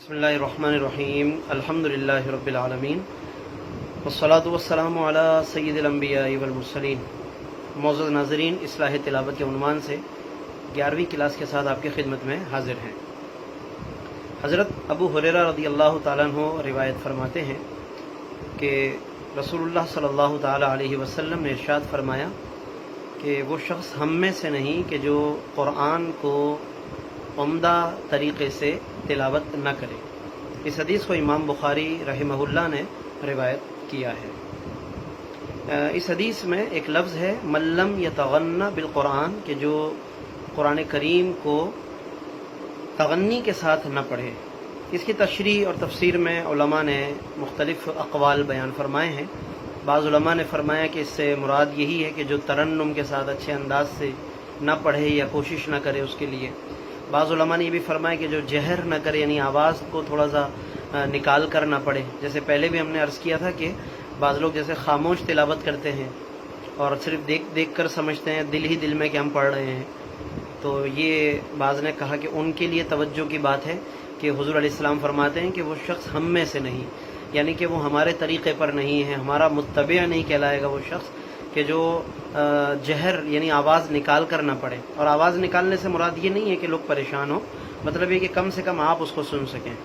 बिस्मिल्लाहिर्रहमानिर्रहीम अल्हम्दुलिल्लाहि रब्बिल आलमीन वस्सलातु वस्सलामु अला सय्यिदिल अंबिया'i वल मुरसलीन। मौजूद नाज़रीन, इस्लाह तिलावत के उन्वान से 11वीं क्लास के साथ आपकी खिदमत में हाजिर हैं। हज़रत अबू हुरैरा रज़ियल्लाहु ताला अन्हु रिवायत फरमाते हैं कि रसूलुल्लाह सल्लल्लाहु ताला अलैहि वसल्लम ने इरशाद फरमाया कि वो शख्स हम में से नहीं कि जो कुरान को उम्दा तरीक़े से तिलावत न करे। इस हदीस को इमाम बुखारी रहमहुल्लाह ने रिवायत किया है। इस हदीस में एक लफ्ज़ है मल्लम यतगन्ना बिल कुरान, कि जो कुरान करीम को तगन्नी के साथ न पढ़े। इसकी तशरीह और तफसीर में उलमा ने मुख्तलिफ अक़वाल बयान फरमाए हैं। बाज़ उलमा ने फरमाया कि इससे मुराद यही है कि जो तरन्नुम के साथ अच्छे अंदाज से न पढ़े या कोशिश न करे उसके लिए। बाज़ उलमा ने ये भी फरमाया कि जो जहर न करे, यानी आवाज़ को थोड़ा सा निकाल कर ना पढ़े। जैसे पहले भी हमने अर्ज़ किया था कि बाज़ लोग जैसे खामोश तिलावत करते हैं और सिर्फ देख देख कर समझते हैं दिल ही दिल में कि हम पढ़ रहे हैं। तो ये बाज़ ने कहा कि उनके लिए तवज्जो की बात है कि हुज़ूर अलैहिस्सलाम फरमाते हैं कि वो शख्स हम में से नहीं, यानी कि वो हमारे तरीक़े पर नहीं है, हमारा मुत्तबे नहीं कहलाएगा वो शख्स कि जो जहर यानी आवाज़ निकाल कर ना पड़े। और आवाज़ निकालने से मुराद ये नहीं है कि लोग परेशान हो, मतलब ये कि कम से कम आप उसको सुन सकें।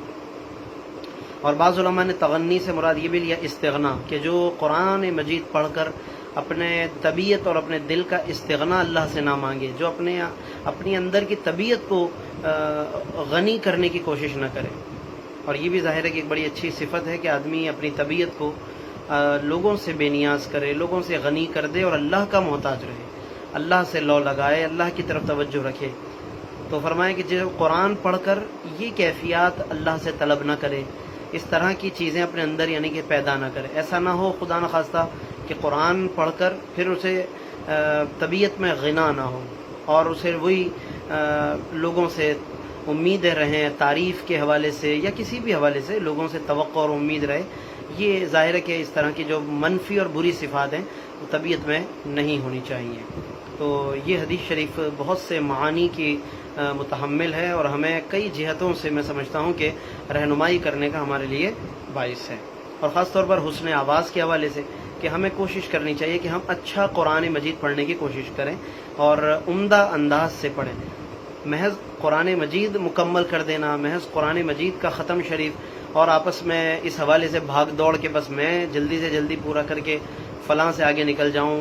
और बाज़ उलमा ने तगन्नी से मुराद ये भी लिया इस्तिग़ना, कि जो कुरान मजीद पढ़कर अपने तबीयत और अपने दिल का इस्तिग़ना अल्लाह से ना मांगे, जो अपनी अंदर की तबीयत को गनी करने की कोशिश न करे। और ये भी ज़ाहिर है कि एक बड़ी अच्छी सिफत है कि आदमी अपनी तबीयत को लोगों से बेनियाज करे, लोगों से गनी कर दे और अल्लाह का मोहताज रहे, अल्लाह से लौ लगाए, अल्लाह की तरफ तवज्जो रखे। तो फरमाया कि जो कुरान पढ़कर ये कैफियत अल्लाह से तलब न करे, इस तरह की चीज़ें अपने अंदर यानी कि पैदा न करे। ऐसा ना हो खुदा न खास्ता कि कुरान पढ़कर फिर उसे तबीयत में गिना ना हो और उसे वही लोगों से उम्मीदें रहें, तारीफ़ के हवाले से या किसी भी हवाले से लोगों से तवक्को और उम्मीद रहे। ये ज़ाहिर है कि इस तरह की जो मनफी और बुरी सिफ़ात हैं वो तबीयत में नहीं होनी चाहिए। तो ये हदीस शरीफ बहुत से मानी की मुतहम्मिल है और हमें कई जिहतों से मैं समझता हूँ कि रहनुमाई करने का हमारे लिए बाइस है। और ख़ास तौर पर हुस्न आवाज़ के हवाले से कि हमें कोशिश करनी चाहिए कि हम अच्छा कुरान मजीद पढ़ने की कोशिश करें और उम्दा अंदाज से पढ़ें। महज कुरान मजीद मुकम्मल कर देना, महज कुरान मजीद का ख़त्म शरीफ और आपस में इस हवाले से भाग दौड़ के बस मैं जल्दी से जल्दी पूरा करके फ़लाँ से आगे निकल जाऊँ,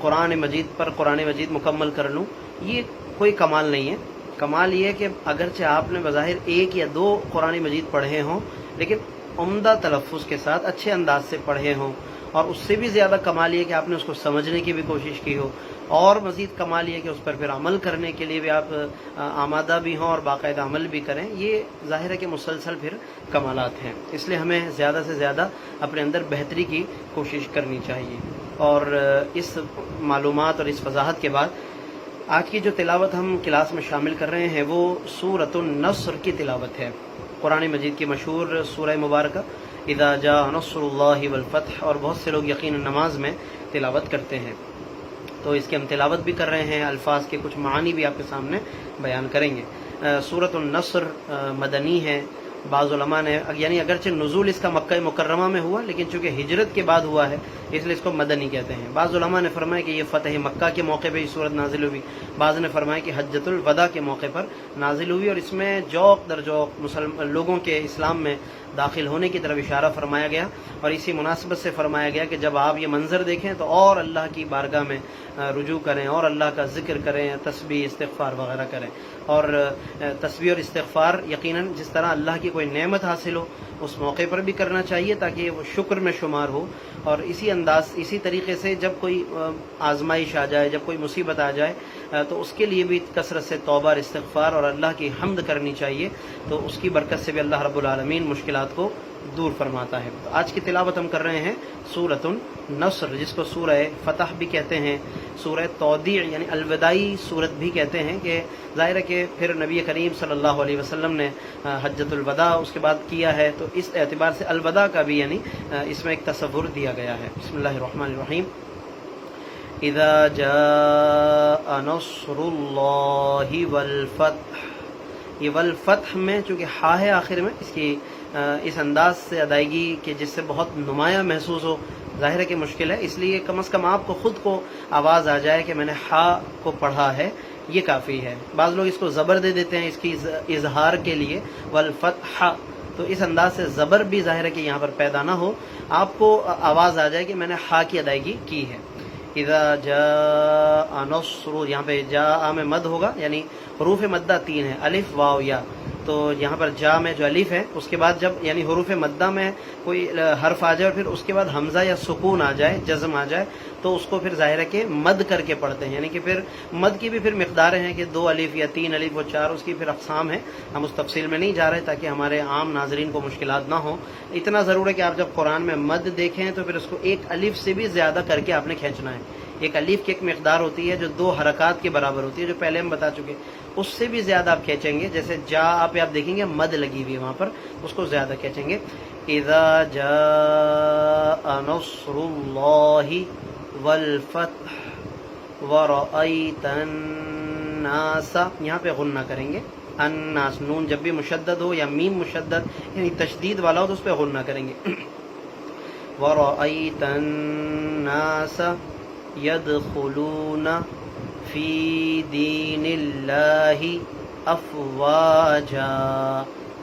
कुरान मजीद पर कुरान मजीद मुकम्मल कर लूँ, ये कोई कमाल नहीं है। कमाल ये है कि अगरचे आपने बज़ाहिर एक या दो कुरान मजीद पढ़े हों लेकिन उम्दा तलफ़्फ़ुज़ के साथ अच्छे अंदाज से पढ़े हों, और उससे भी ज़्यादा कमाल ये कि आपने उसको समझने की भी कोशिश की हो, और मज़ीद कमाल ये कि उस पर फिर अमल करने के लिए भी आप आमादा भी हों और बाकायदा अमल भी करें। ये ज़ाहिर है कि मुसलसल फिर कमालात हैं। इसलिए हमें ज़्यादा से ज़्यादा अपने अंदर बेहतरी की कोशिश करनी चाहिए। और इस मालूमात और इस वजाहत के बाद आज की जो तिलावत हम क्लास में शामिल कर रहे हैं वो सूरतुन नस्र की तिलावत है। कुरान मजीद की मशहूर सूरह मुबारक इज़ा जा नस्रुल्लाहि वल फतह, और बहुत से लोग यकीन नमाज में तिलावत करते हैं। तो इसकी हम तिलावत भी कर रहे हैं, अल्फाज के कुछ मानी भी आपके सामने बयान करेंगे। सूरतुन नस्र मदनी है। बाज़ उलमा ने यानी अगरचे नुज़ूल इसका मक्का मुकर्रमा में हुआ लेकिन चूँकि हिजरत के बाद हुआ है इसलिए इसको मदनी कहते हैं। बाज़ उलमा ने फरमाया कि ये फ़तह मक्का के मौके पर ये सूरत नाजिल हुई। बाज़ ने फरमाया कि हज्जतुल वदा के मौके पर नाजिल हुई और इसमें जौक दर जौक मुसलमान लोगों के इस्लाम में दाखिल होने की तरफ इशारा फरमाया गया। और इसी मुनासिबत से फरमाया गया कि जब आप ये मंज़र देखें तो और अल्लाह की बारगाह में रुजू करें और अल्लाह का ज़िक्र करें, तस्बीह इस्तिग़फ़ार वग़ैरह करें। और तस्बीह और इस्तिग़फ़ार यकीनन जिस तरह अल्लाह की कोई नेमत हासिल हो उस मौके पर भी करना चाहिए ताकि वो शुक्र में शुमार हो। और इसी अंदाज इसी तरीके से जब कोई आजमाइश आ जाए, जब कोई मुसीबत आ जाए तो उसके लिए भी कसरत से तौबा और इस्तिग़फ़ार और अल्लाह की हम्द करनी चाहिए। तो उसकी बरकत से भी अल्लाह रब्बुल आलमीन मुश्किलात को दूर फरमाता है। तो आज की तिलावत हम कर रहे हैं सूरतुन नस्र, जिसको सूरह फतह भी कहते हैं, सूरह तौदी यानी अलविदाई सूरत भी कहते हैं। कि ज़ाहिर है कि फिर नबी करीम सल्लल्लाहु अलैहि वसल्लम ने हज्जतुल वदा उसके बाद किया है, तो इस एतबार से अलविदा का भी यानी इसमें एक तसव्वुर दिया गया है। बिस्मिल्लाहिर्रहमानिर्रहीम। इज़ा जाअ नस्रुल्लाहि वल फतह یہ والفتح میں چونکہ ہا ہے آخر میں، اس کی اس انداز سے ادائیگی کہ جس سے بہت نمایاں محسوس ہو، ظاہر ہے کہ مشکل ہے، اس لیے کم از کم آپ کو خود کو آواز آ جائے کہ میں نے ہا کو پڑھا ہے، یہ کافی ہے۔ بعض لوگ اس کو زبر دے دیتے ہیں اس کی اظہار کے لیے، والفتح، تو اس انداز سے زبر بھی ظاہر ہے کہ یہاں پر پیدا نہ ہو، آپ کو آواز آ جائے کہ میں نے ہا کی ادائیگی کی ہے۔ اذا جاء نصر، یہاں پہ جاء میں مد ہوگا، یعنی حروف مدہ 3 ہیں، الف واو یا، تو یہاں پر جا میں جو الف ہے اس کے بعد جب یعنی حروف مدہ میں کوئی حرف آ جائے اور پھر اس کے بعد حمزہ یا سکون آ جائے، جزم آ جائے، تو اس کو پھر ظاہر ہے کہ مد کر کے پڑھتے ہیں، یعنی کہ پھر مد کی بھی پھر مقداریں ہیں کہ 2 الف یا 3 الف و 4، اس کی پھر اقسام ہیں، ہم اس تفصیل میں نہیں جا رہے تاکہ ہمارے عام ناظرین کو مشکلات نہ ہوں۔ اتنا ضرور ہے کہ آپ جب قرآن میں مد دیکھیں تو پھر اس کو 1 الف سے بھی زیادہ کر کے آپ نے کھینچنا ہے۔ ایک الف کی ایک مقدار ہوتی ہے جو 2 حرکات کے برابر ہوتی ہے، جو پہلے ہم بتا چکے، اس سے بھی زیادہ آپ کھینچیں گے، جیسے جا آپ دیکھیں گے مد لگی ہوئی ہے وہاں پر، اس کو زیادہ کھینچیں گے۔ اذا جاء نصر اللہ والفتح ورأیت الناس، یہاں پہ غنہ کریں گے، الناس، نون جب بھی مشدد ہو یا میم مشدد یعنی تشدید والا ہو تو اس پہ غنہ کریں گے۔ وَرَأَيْتَ النَّاسَ يَدْخُلُونَ فِي دِينِ اللَّهِ أَفْوَاجًا،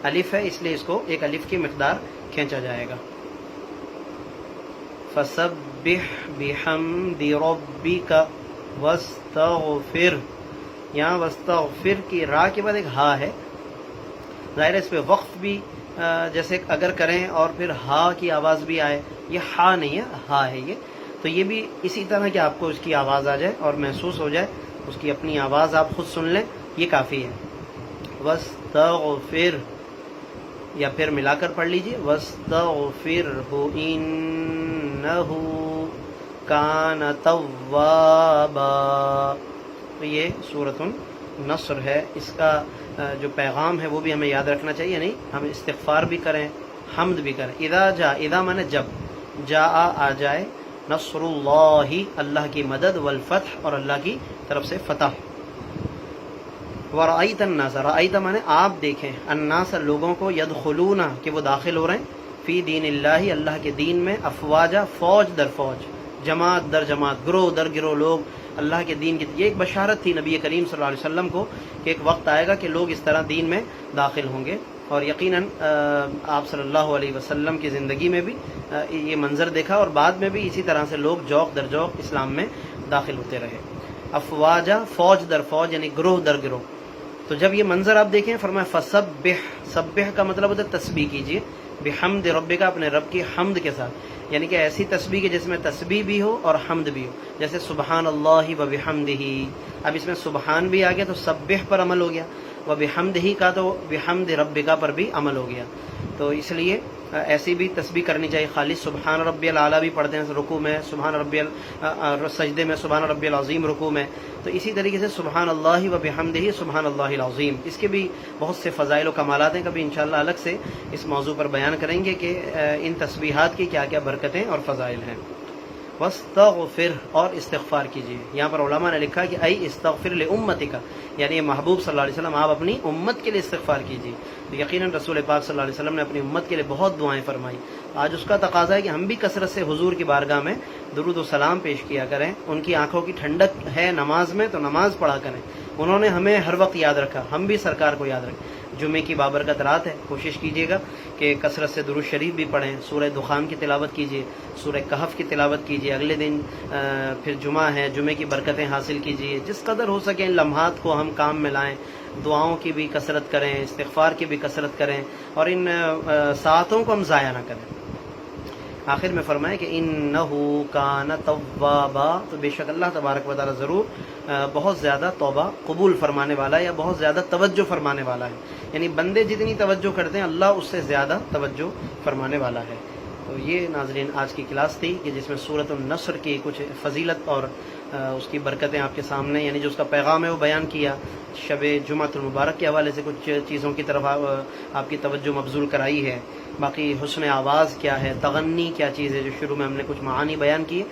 الف ہے اس لیے اس کو 1 الف کی مقدار کھینچا جائے گا۔ فَسَبِّحْ بِحَمْدِ رَبِّكَ وَاسْتَغْفِرْ، یہاں وَاسْتَغْفِرْ کی را کے بعد ایک ہا ہے، ظاہر ہے اس پہ وقف بھی جیسے اگر کریں اور پھر ہا کی آواز بھی آئے، یہ ہا نہیں ہے، ہا ہے یہ، تو یہ بھی اسی طرح کہ آپ کو اس کی آواز آ جائے اور محسوس ہو جائے، اس کی اپنی آواز آپ خود سن لیں، یہ کافی ہے۔ وَاسْتَغْفِرْ، یا پھر ملا کر پڑھ لیجئے، وَاسْتَغْفِرْهُ إِنَّهُ كَانَ تَوَّابًا، تو یہ سورۃ النصر ہے، اس کا جو پیغام ہے وہ بھی ہمیں یاد رکھنا چاہیے، یعنی ہم استغفار بھی کریں، حمد بھی کریں۔ اذا جاء، اذا مانے جب، جاء آ جائے، نصر اللہ، اللہ کی مدد، والفتح، اور اللہ کی طرف سے فتح۔ ورأیت الناس، رأیت مانے آپ دیکھیں، الناس لوگوں کو، یدخلون کہ وہ داخل ہو رہے ہیں، فی دین اللہ اللہ کے دین میں، افواجا فوج در فوج، جماعت در جماعت، گروہ در گروہ لوگ اللہ کے دین کی، یہ ایک بشارت تھی نبی کریم صلی اللہ علیہ وسلم کو کہ ایک وقت آئے گا کہ لوگ اس طرح دین میں داخل ہوں گے، اور یقیناً آپ صلی اللہ علیہ وسلم کی زندگی میں بھی یہ منظر دیکھا، اور بعد میں بھی اسی طرح سے لوگ جوق در جوق اسلام میں داخل ہوتے رہے۔ افواجا فوج در فوج یعنی گروہ در گروہ، تو جب یہ منظر آپ دیکھیں فرمایا فسبح، سبح کا مطلب ہوتا ہے تسبیح کیجیے، بحمد ربک، اپنے رب کی حمد کے ساتھ، یعنی کہ ایسی تسبیح کہ جس میں تسبیح بھی ہو اور حمد بھی ہو، جیسے سبحان اللہ و بحمدہ، اب اس میں سبحان بھی آ گیا تو سبح پر عمل ہو گیا، و بحمدہ کا تو بحمد ربک پر بھی عمل ہو گیا، تو اس لیے ایسی بھی تسبیح کرنی چاہیے، خالی سبحان ربی العلیٰ بھی پڑھتے ہیں رکوع میں، سبحان ربی سجدے میں، سبحان ربی العظیم رکوع میں، تو اسی طریقے سے سبحان اللہ و بحمدہ سبحان اللہ العظیم، اس کے بھی بہت سے فضائل و کمالات ہیں، کبھی انشاءاللہ الگ سے اس موضوع پر بیان کریں گے کہ ان تسبیحات کی کیا کیا برکتیں اور فضائل ہیں۔ واستغفر، اور استغفار کیجیے، یہاں پر علماء نے لکھا کہ ای استغفر لامتک، یعنی محبوب صلی اللہ علیہ وسلم آپ اپنی امت کے لیے استغفار کیجیے، تو یقیناً رسول پاک صلی اللہ علیہ وسلم نے اپنی امت کے لیے بہت دعائیں فرمائی، آج اس کا تقاضا ہے کہ ہم بھی کثرت سے حضور کی بارگاہ میں درود و سلام پیش کیا کریں، ان کی آنکھوں کی ٹھنڈک ہے نماز میں تو نماز پڑھا کریں، انہوں نے ہمیں ہر وقت یاد رکھا، ہم بھی سرکار کو یاد رکھیں۔ جمعے کی بابرکت رات ہے، کوشش کیجیے گا کہ کثرت سے درود شریف بھی پڑھیں، سورہ دخان کی تلاوت کیجیے، سورہ کہف کی تلاوت کیجیے، اگلے دن پھر جمعہ ہے، جمعے کی برکتیں حاصل کیجیے، جس قدر ہو سکے ان لمحات کو ہم کام میں لائیں، دعاؤں کی بھی کثرت کریں، استغفار کی بھی کثرت کریں، اور ان ساعتوں کو ہم ضائع نہ کریں۔ آخر میں فرمائے کہ انہ کان توابا، تو بے شک اللہ تبارک و تعالی ضرور بہت زیادہ توبہ قبول فرمانے والا ہے، یا بہت زیادہ توجہ فرمانے والا ہے، یعنی بندے جتنی توجہ کرتے ہیں اللہ اس سے زیادہ توجہ فرمانے والا ہے۔ تو یہ ناظرین آج کی کلاس تھی کہ جس میں سورۃ النصر کی کچھ فضیلت اور اس کی برکتیں آپ کے سامنے، یعنی جو اس کا پیغام ہے وہ بیان کیا، شب جمعۃ المبارک کے حوالے سے کچھ چیزوں کی طرف آپ کی توجہ مبذول کرائی ہے، باقی حسن آواز کیا ہے، تغنی کیا چیز ہے، جو شروع میں ہم نے کچھ معانی بیان کیے،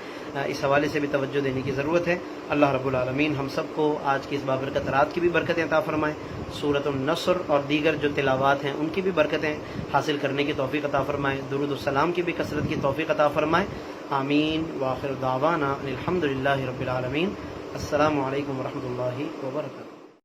اس حوالے سے بھی توجہ دینے کی ضرورت ہے۔ اللہ رب العالمین ہم سب کو آج کی اس بابرکت رات کی بھی برکتیں عطا فرمائے، سورۃ النصر اور دیگر جو تلاوات ہیں ان کی بھی برکتیں حاصل کرنے کی توفیق عطا فرمائے، درود السلام کی بھی کثرت کی توفیق عطا فرمائے، آمین۔ وآخر دعوانا الحمد للہ رب العالمین۔ السلام علیکم ورحمۃ اللہ وبرکاتہ۔